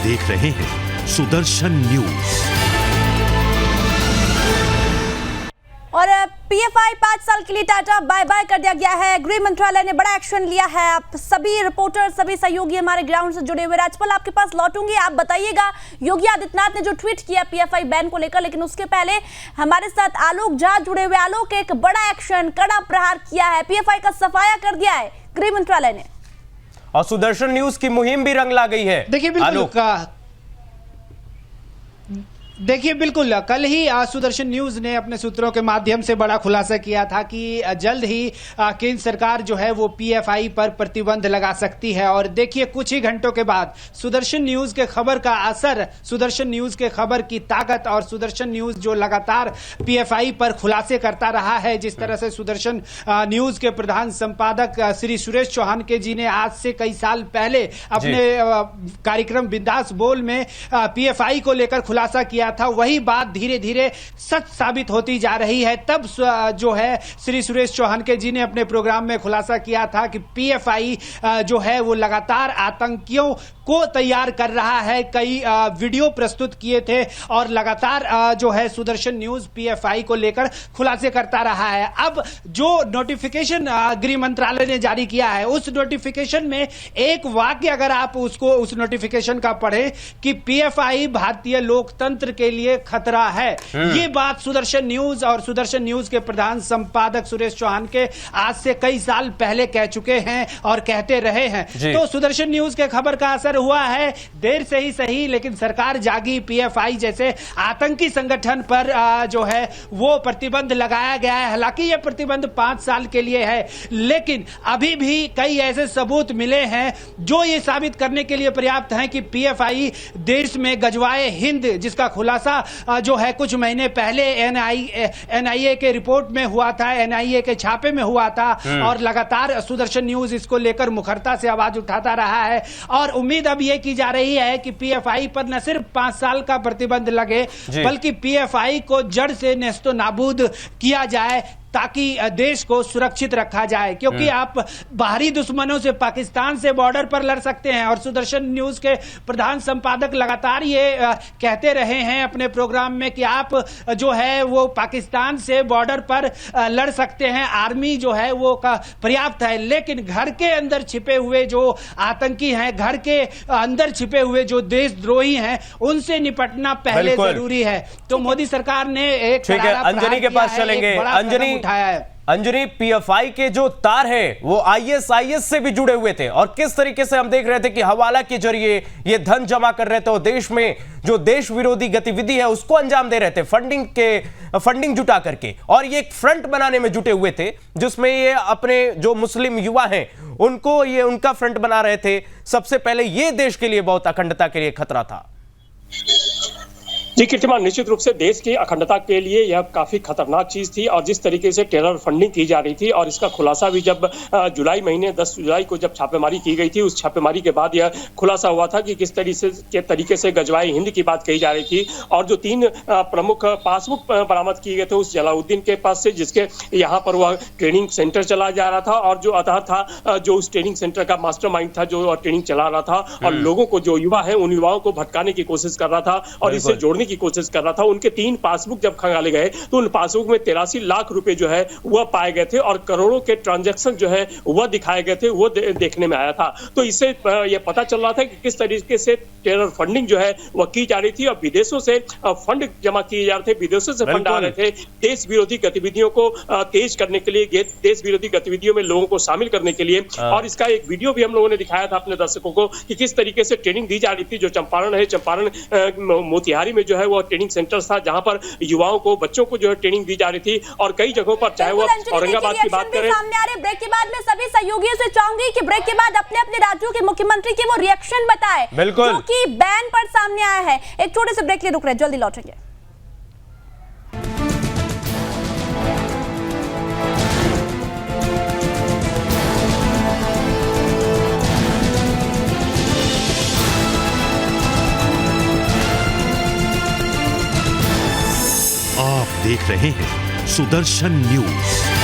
देख रहे हैं सुदर्शन न्यूज। और पीएफआई 5 साल के लिए टाटा बाय बाय कर दिया गया है। गृह मंत्रालय ने बड़ा एक्शन लिया है। आप सभी रिपोर्टर, सभी सहयोगी हमारे ग्राउंड से जुड़े हुए। राजपाल, आपके पास लौटूंगी। आप बताइएगा, योगी आदित्यनाथ ने जो ट्वीट किया पीएफआई बैन को लेकर, लेकिन उसके पहले हमारे साथ आलोक झा जुड़े हुए। आलोक, एक बड़ा एक्शन, कड़ा प्रहार किया है, पीएफआई का सफाया कर दिया है गृह मंत्रालय ने, और सुदर्शन न्यूज की मुहिम भी रंग ला गई है। देखिए बिल्कुल कल ही सुदर्शन न्यूज ने अपने सूत्रों के माध्यम से बड़ा खुलासा किया था कि जल्द ही केंद्र सरकार जो है वो पीएफआई पर प्रतिबंध लगा सकती है। और देखिए कुछ ही घंटों के बाद सुदर्शन न्यूज के खबर का असर, सुदर्शन न्यूज के खबर की ताकत, और सुदर्शन न्यूज जो लगातार पीएफआई पर खुलासे करता रहा है। जिस तरह से सुदर्शन न्यूज के प्रधान संपादक श्री सुरेश चौहान के जी ने आज से कई साल पहले अपने कार्यक्रम बिंदास बोल में पीएफआई को लेकर खुलासा किया था, वही बात धीरे धीरे सच साबित होती जा रही है। तब जो है श्री सुरेश चौहान के जी ने अपने प्रोग्राम में खुलासा किया था कि पीएफआई जो है वो लगातार आतंकियों को तैयार कर रहा है। कई वीडियो प्रस्तुत किए थे और लगातार जो है सुदर्शन न्यूज पीएफआई को लेकर खुलासे करता रहा है। अब जो नोटिफिकेशन गृह मंत्रालय ने जारी किया है, उस नोटिफिकेशन में एक वाक्य अगर आप उसको उस नोटिफिकेशन का पढ़े कि पीएफआई भारतीय लोकतंत्र के लिए खतरा है, ये बात सुदर्शन न्यूज और सुदर्शन न्यूज के प्रधान संपादक सुरेश चौहान के आज से कई साल पहले कह चुके हैं और कहते रहे हैं। तो सुदर्शन न्यूज के खबर का असर हुआ है, देर से ही सही, लेकिन सरकार जागी। पीएफआई जैसे आतंकी संगठन पर जो है वो प्रतिबंध लगाया गया है। हालांकि यह प्रतिबंध 5 साल के लिए है, लेकिन अभी भी कई ऐसे सबूत मिले हैं जो ये साबित करने के लिए पर्याप्त हैं कि पीएफआई देश में गजवाए हिंद, जिसका खुलासा जो है कुछ महीने पहले एनआईए के रिपोर्ट में हुआ था, एनआईए के छापे में हुआ था, और लगातार सुदर्शन न्यूज इसको लेकर मुखरता से आवाज उठाता रहा है। और उम्मीद अब यह की जा रही है कि पीएफआई पर न सिर्फ 5 साल का प्रतिबंध लगे, बल्कि पीएफआई को जड़ से नेस्तो नाबूद किया जाए, ताकि देश को सुरक्षित रखा जाए। क्योंकि आप बाहरी दुश्मनों से, पाकिस्तान से बॉर्डर पर लड़ सकते हैं, और सुदर्शन न्यूज के प्रधान संपादक लगातार ये कहते रहे हैं अपने प्रोग्राम में कि आप जो है वो पाकिस्तान से बॉर्डर पर लड़ सकते हैं, आर्मी जो है वो पर्याप्त है, लेकिन घर के अंदर छिपे हुए जो आतंकी हैं, घर के अंदर छिपे हुए जो देशद्रोही हैं, उनसे निपटना पहले जरूरी है। तो मोदी सरकार ने एक अंजनी के पास चलेंगे। अंजनी, पीएफआई के जो तार है वो आईएसआईएस से भी जुड़े हुए थे, और किस तरीके से हम देख रहे थे कि हवाला के जरिए ये धन जमा कर रहे थे और देश में जो देश विरोधी गतिविधि है उसको अंजाम दे रहे थे, फंडिंग जुटा करके, और ये एक फ्रंट बनाने में जुटे हुए थे, जिसमें ये अपने जो मुस्लिम युवा हैं उनको ये उनका फ्रंट बना रहे थे। सबसे पहले ये देश के लिए बहुत अखंडता के लिए खतरा था। जी कीर्तिमान, निश्चित रूप से देश की अखंडता के लिए यह काफी खतरनाक चीज थी, और जिस तरीके से टेरर फंडिंग की जा रही थी, और इसका खुलासा भी जब जुलाई महीने 10 जुलाई को जब छापेमारी की गई थी, उस छापेमारी के बाद यह खुलासा हुआ था कि किस तरीके से गजवाए हिंद की बात कही जा रही थी। और जो 3 प्रमुख पासबुक बरामद किए गए थे उस जलाउद्दीन के पास से, जिसके यहाँ पर वह ट्रेनिंग सेंटर चला जा रहा था, और जो अतः था जो उस ट्रेनिंग सेंटर का मास्टरमाइंड था, जो ट्रेनिंग चला रहा था और लोगों को, जो युवा है उन युवाओं को भटकाने की कोशिश कर रहा था और इससे जोड़ने की कोशिश कर रहा था। उनके 3 पासबुक जब खंगाले गए तो उन पासबुक में 83 लाख रुपए जो है वह पाए गए थे, और करोड़ों के ट्रांजैक्शन जो है वह दिखाए गए थे, वो देखने में आया था। तो इससे यह पता चल रहा था कि किस तरीके से टेरर फंडिंग जो है वह की जा रही थी, और विदेशों से फंड जमा किए जा रहे थे, विदेशों से फंड आ रहे थे देश विरोधी गतिविधियों को तेज करने के लिए, देश विरोधी गतिविधियों में लोगों को शामिल करने के लिए। और इसका एक वीडियो भी हम लोगों ने दिखाया था अपने दर्शकों को कि किस तरीके से ट्रेनिंग दी जा रही थी। जो चंपारण है, चंपारण मोतिहारी में जो है वो ट्रेनिंग सेंटर था, जहां पर युवाओं को, बच्चों को जो है ट्रेनिंग दी जा रही थी, और कई जगहों पर, चाहे वो औरंगाबाद की बात करें। सामने आ रहे ब्रेक के बाद में सभी सहयोगियों से चाहूंगी कि ब्रेक के बाद अपने अपने राज्यों के मुख्यमंत्री के वो रिएक्शन बताएं, क्योंकि बैन पर सामने आया है। एक छोटे से ब्रेक के लिए रुक रहे, जल्दी लौटेंगे। आप देख रहे हैं सुदर्शन न्यूज।